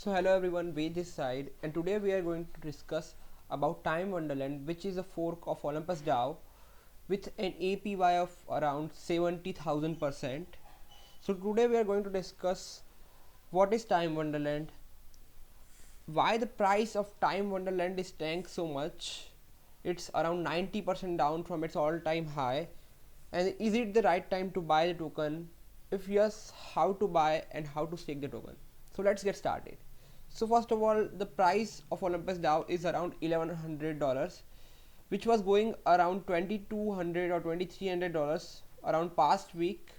So hello everyone, Ved this side, and today we are going to discuss about Time Wonderland, which is a fork of Olympus DAO with an APY of around 70,000%. So today we are going to discuss what is Time Wonderland, why the price of Time Wonderland is tanked so much. It's around 90% down from its all-time high, and is it the right time to buy the token? If yes, how to buy and how to stake the token. So let's get started. So first of all, the price of Olympus DAO is around $1,100, which was going around $2,200 or $2,300 around past week,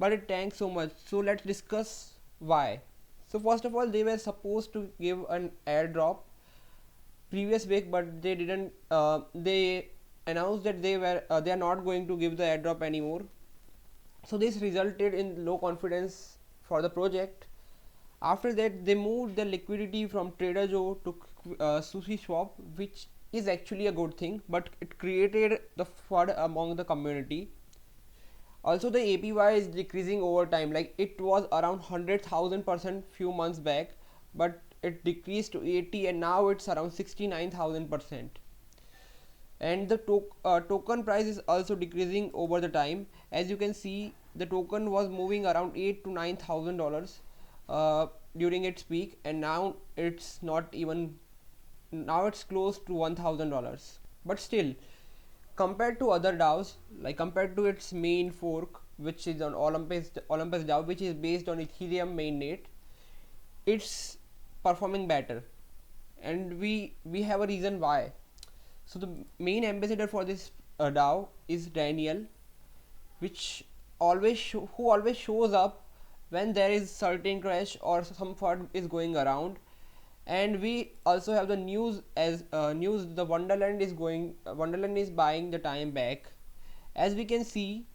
but it tanked so much. So let's discuss why. So first of all, they were supposed to give an airdrop previous week, but they didn't. They announced that they are not going to give the airdrop anymore. So this resulted in low confidence for the project. After that, they moved the liquidity from Trader Joe to Sushi Swap, which is actually a good thing, but it created the FUD among the community. Also, the APY is decreasing over time. Like it was around 100,000% few months back, but it decreased to 80, and now it's around 69,000%. And the token price is also decreasing over the time. As you can see, the token was moving around $8,000 to $9,000 during its peak, and now it's not even, now it's close to $1,000. But still, compared to other DAOs, like compared to its main fork, which is on Olympus DAO, which is based on Ethereum mainnet, it's performing better, and we have a reason why. So the main ambassador for this DAO is Daniel, which who always shows up when there is certain crash or some FUD is going around. And we also have the news as news. The Wonderland is buying the time back. As we can see,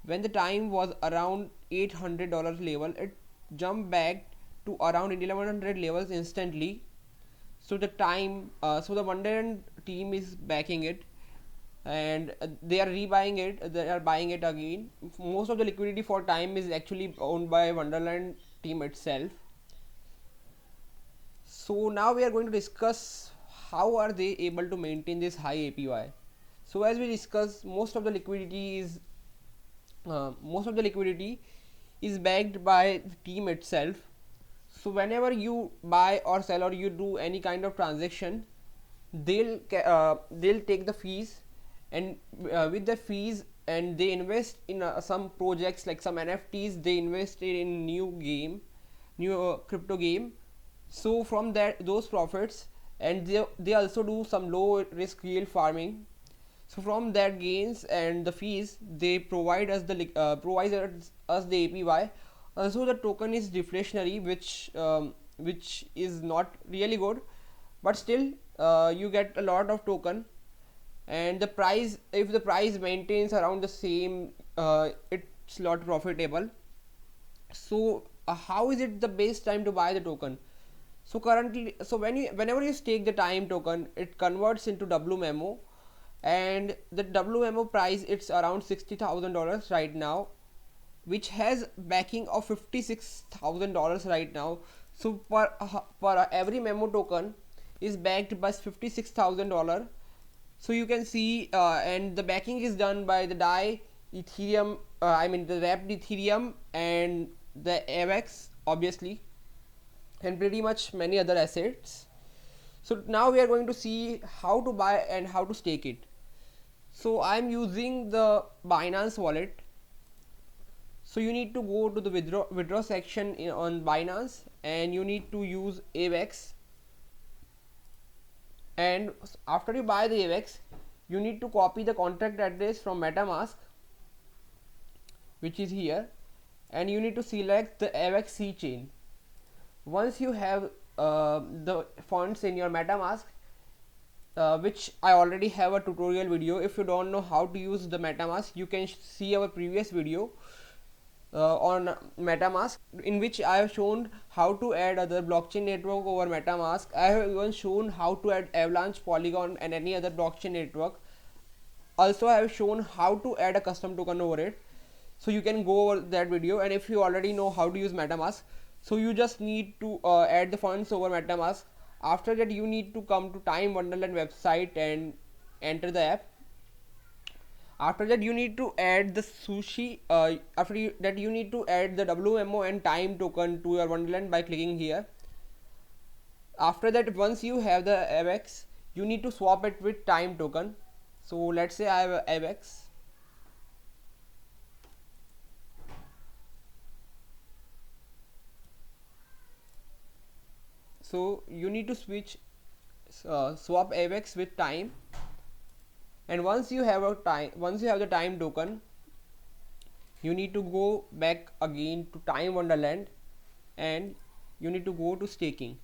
when the time was around $800 level, it jumped back to around 1100 levels instantly. So the Wonderland team is backing it, and they are rebuying it. They are buying it again. Most of the liquidity for time is actually owned by Wonderland team itself. So now we are going to discuss how are they able to maintain this high APY. So as we discussed, most of the liquidity is backed by the team itself. So whenever you buy or sell or you do any kind of transaction, they'll take the fees, and with the fees, and they invest in some projects like some NFTs. They invested in new crypto game. So from those profits, and they also do some low risk yield farming. So from that gains and the fees, they provide us the APY. Also, the token is deflationary, which is not really good, but still you get a lot of token. And the price, if the price maintains around the same, it's not profitable. So how is it the best time to buy the token? So currently, so whenever you stake the time token, it converts into wmemo, and the wmemo price, it's around $60,000 right now, which has backing of $56,000 right now. So per every memo token is backed by $56,000. So you can see, and the backing is done by the DAI Ethereum, the wrapped Ethereum and the AVAX, obviously, and pretty much many other assets. So now we are going to see how to buy and how to stake it. So I'm using the Binance wallet. So you need to go to the withdraw section on Binance, and you need to use AVAX. And after you buy the AVAX, you need to copy the contract address from MetaMask, which is here, and you need to select the AVAX C chain. Once you have the funds in your MetaMask, which I already have a tutorial video. If you don't know how to use the MetaMask, you can see our previous video on MetaMask, in which I have shown how to add other blockchain network over MetaMask. I have even shown how to add Avalanche, Polygon, and any other blockchain network. Also, I have shown how to add a custom token over it. So you can go over that video, and if you already know how to use MetaMask, So you just need to add the funds over MetaMask. After that, you need to come to Time Wonderland website and enter the app. After that, you need to add the sushi. That, you need to add the wmemo and time token to your Wonderland by clicking here. After that, once you have the AVEX, you need to swap it with time token. So let's say I have AVEX. So you need to swap AVEX with time, and once you have the time token, you need to go back again to Time Wonderland and you need to go to staking,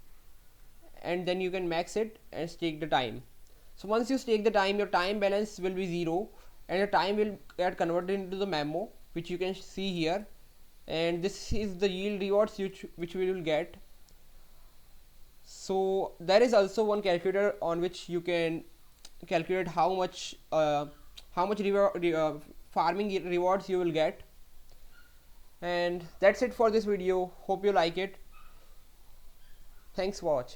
and then you can max it and stake the time. So once you stake the time, your time balance will be 0 and your time will get converted into the memo, which you can see here, and this is the yield rewards which we will get. So there is also one calculator on which you can calculate how much farming rewards you will get. And that's it for this video. Hope you like it. Thanks for watching.